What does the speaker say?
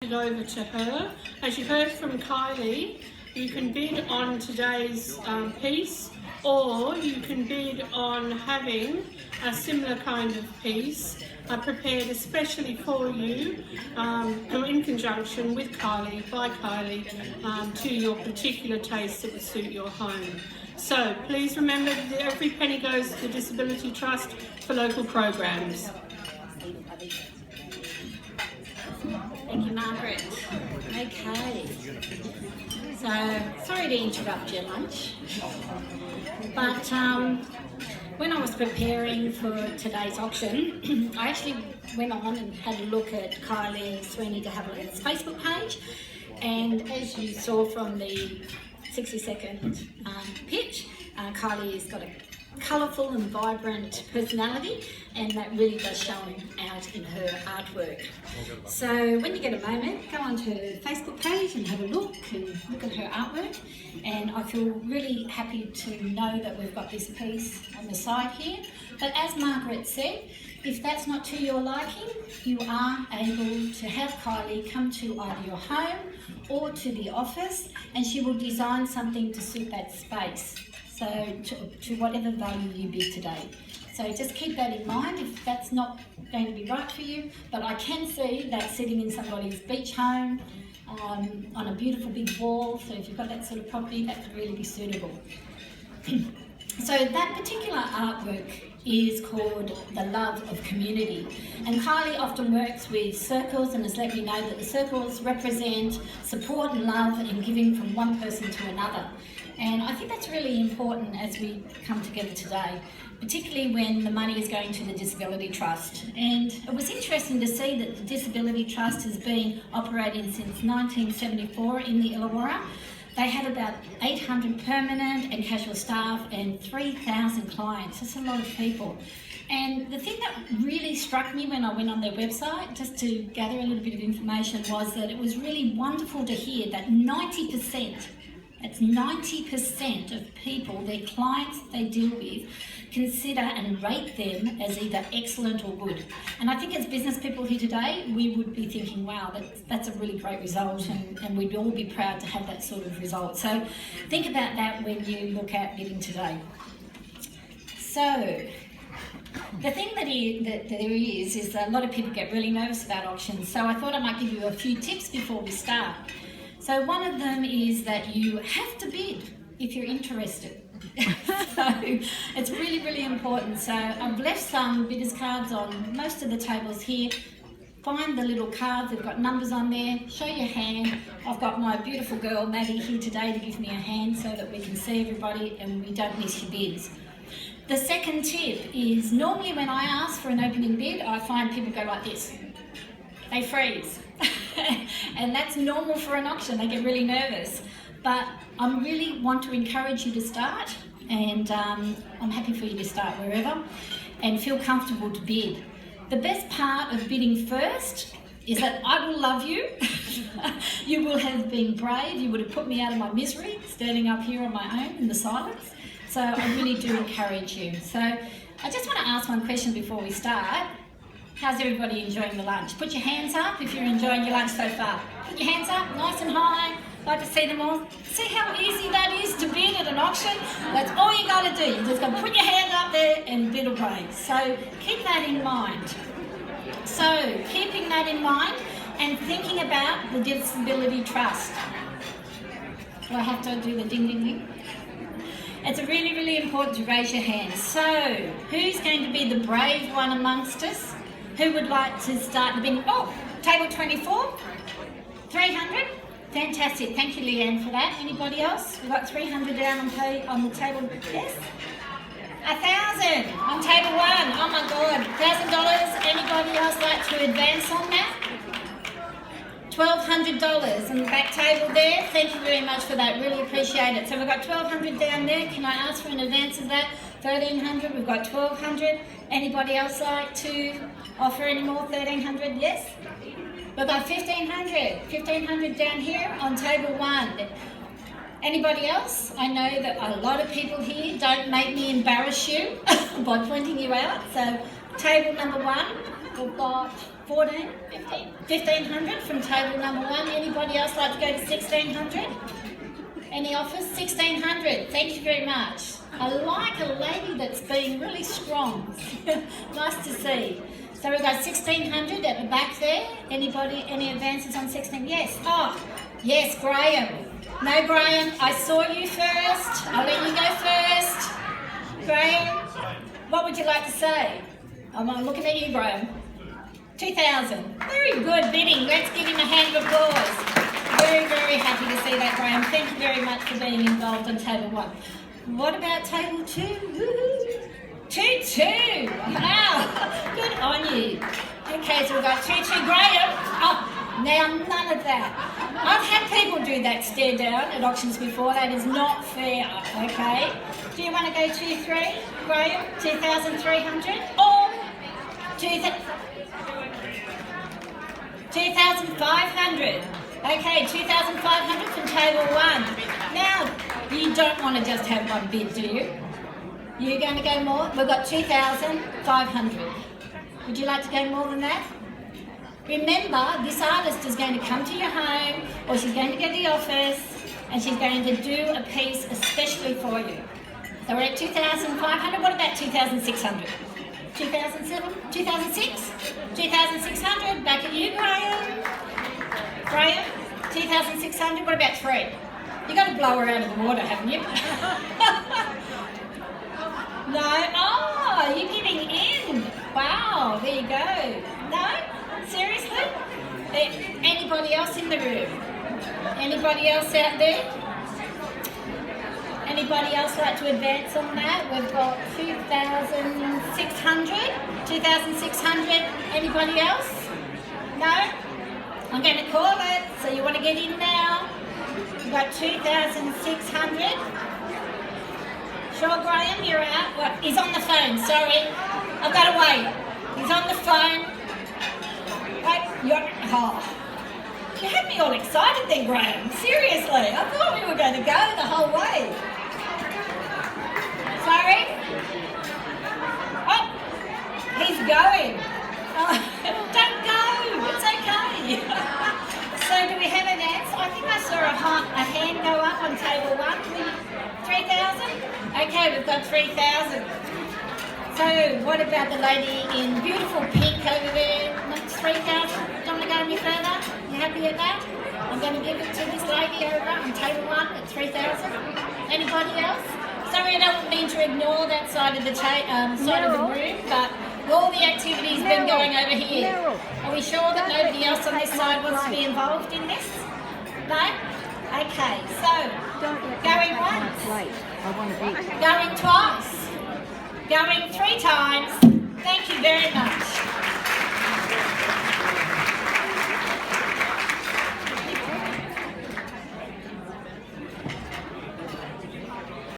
handed over to her. As you heard from Kylie, you can bid on today's piece, or you can bid on having a similar kind of piece prepared especially for you in conjunction with Kylie, by Kylie, to your particular taste that would suit your home. So please remember that every penny goes to the Disability Trust for local programs. Thank you, Margaret. Okay. So, sorry to interrupt your lunch, but when I was preparing for today's auction, I actually went on and had a look at Kylie Sweeney de Havilland's Facebook page, and as you saw from the 60-second pitch, Kylie's got a colourful and vibrant personality, and that really does show out in her artwork. So when you get a moment, go onto her Facebook page and have a look at her artwork, and I feel really happy to know that we've got this piece on the side here. But as Margaret said, if that's not to your liking, you are able to have Kylie come to either your home or to the office, and she will design something to suit that space. So to whatever value you bid today. So just keep that in mind if that's not going to be right for you. But I can see that sitting in somebody's beach home on a beautiful big wall. So if you've got that sort of property, that could really be suitable. So that particular artwork is called The Love of Community. And Kylie often works with circles and has let me know that the circles represent support and love and giving from one person to another. And I think that's really important as we come together today, particularly when the money is going to the Disability Trust. And it was interesting to see that the Disability Trust has been operating since 1974 in the Illawarra. They have about 800 permanent and casual staff and 3,000 clients. That's a lot of people. And the thing that really struck me when I went on their website, just to gather a little bit of information, was that it was really wonderful to hear that 90%, that's 90% of people, their clients they deal with, consider and rate them as either excellent or good. And I think as business people here today, we would be thinking, wow, that's a really great result, and we'd all be proud to have that sort of result. So think about that when you look at bidding today. So the thing that there is that a lot of people get really nervous about auctions. So I thought I might give you a few tips before we start. So one of them is that you have to bid if you're interested. So it's really, really important. So I've left some bidders cards on most of the tables here. Find the little cards, they've got numbers on there, show your hand. I've got my beautiful girl Maddie here today to give me a hand so that we can see everybody and we don't miss your bids. The second tip is normally when I ask for an opening bid, I find people go like this. They freeze. And that's normal for an auction, they get really nervous. But I really want to encourage you to start, and I'm happy for you to start wherever, and feel comfortable to bid. The best part of bidding first is that I will love you. You will have been brave, you would have put me out of my misery, standing up here on my own in the silence. So I really do encourage you. So I just want to ask one question before we start. How's everybody enjoying the lunch? Put your hands up if you're enjoying your lunch so far. Put your hands up, nice and high. Like to see them all. See how easy that is to bid at an auction? That's all you got to do. You just got to put your hand up there and bid away. So keep that in mind. So keeping that in mind and thinking about the Disability Trust. Do I have to do the ding ding ding? It's really, really important to raise your hand. So who's going to be the brave one amongst us? Who would like to start the bidding? Oh, table 24, 300. Fantastic, thank you Leanne for that. Anybody else? We've got 300 down on the table, yes? 1,000 on table 1, oh my God, $1,000. Anybody else like to advance on that? $1,200 on the back table there. Thank you very much for that, really appreciate it. So we've got 1,200 down there. Can I ask for an advance of that? 1,300, we've got 1,200. Anybody else like to offer any more? 1,300, yes? We've got 1,500. 1,500 down here on table 1. Anybody else? I know that a lot of people here, don't make me embarrass you by pointing you out. So table number 1, we've got 14? 1500 from table number 1. Anybody else like to go to 1600? Any offers? 1600. Thank you very much. I like a lady that's being really strong. Nice to see. So we've got 1600 at the back there. Anybody, any advances on 16? Yes. Oh, yes, Graham. No, Graham, I saw you first. I'll let you go first. Graham, what would you like to say? I'm looking at you, Graham. 2,000. Very good bidding. Let's give him a hand of applause. Very, very happy to see that, Graham. Thank you very much for being involved on table 1. What about table 2? Woo-hoo. 2-2. Wow. Good on you. Okay, so we've got 2-2. Graham. Oh, now none of that. I've had people do that stare down at auctions before. That is not fair, okay? Do you want to go 2-3, Graham? 2,300? Or 2,500? Okay, 2,500 from table 1. Now, you don't want to just have one bid, do you? You're going to go more? We've got 2,500. Would you like to go more than that? Remember, this artist is going to come to your home, or she's going to go to the office, and she's going to do a piece especially for you. So we're at 2,500. What about 2,600? 2007? 2006? 2,600. Back at you, Graham. Graham, 2,600. What about 3? You've got to blow her out of the water, haven't you? No? Oh, you're giving in. Wow, there you go. No? Seriously? Anybody else in the room? Anybody else out there? Anybody else like to advance on that? We've got 2,600. 2,600. Anybody else? No? I'm going to call it. So you want to get in now? We've got 2,600. Sure, Graham, you're out. Well, he's on the phone. Sorry. I've got to wait. He's on the phone. You had me all excited then, Graham. Seriously, I thought we were going to go the whole way. Sorry? Oh, he's going. Oh, don't go. It's okay. So do we have an answer? I think I saw a hand go up on table 1. 3,000? Okay, we've got 3,000. So what about the lady in beautiful pink over there? 3,000? Don't want to go any further? You happy with that? I'm going to give it to this lady over on table 1 at 3,000. Anybody else? Sorry, I don't mean to ignore that side of the side of the room, but all the activity's been going over here. Are we sure that nobody else on this side wants to be involved in this? No? Okay, so going once, going twice, going 3 times.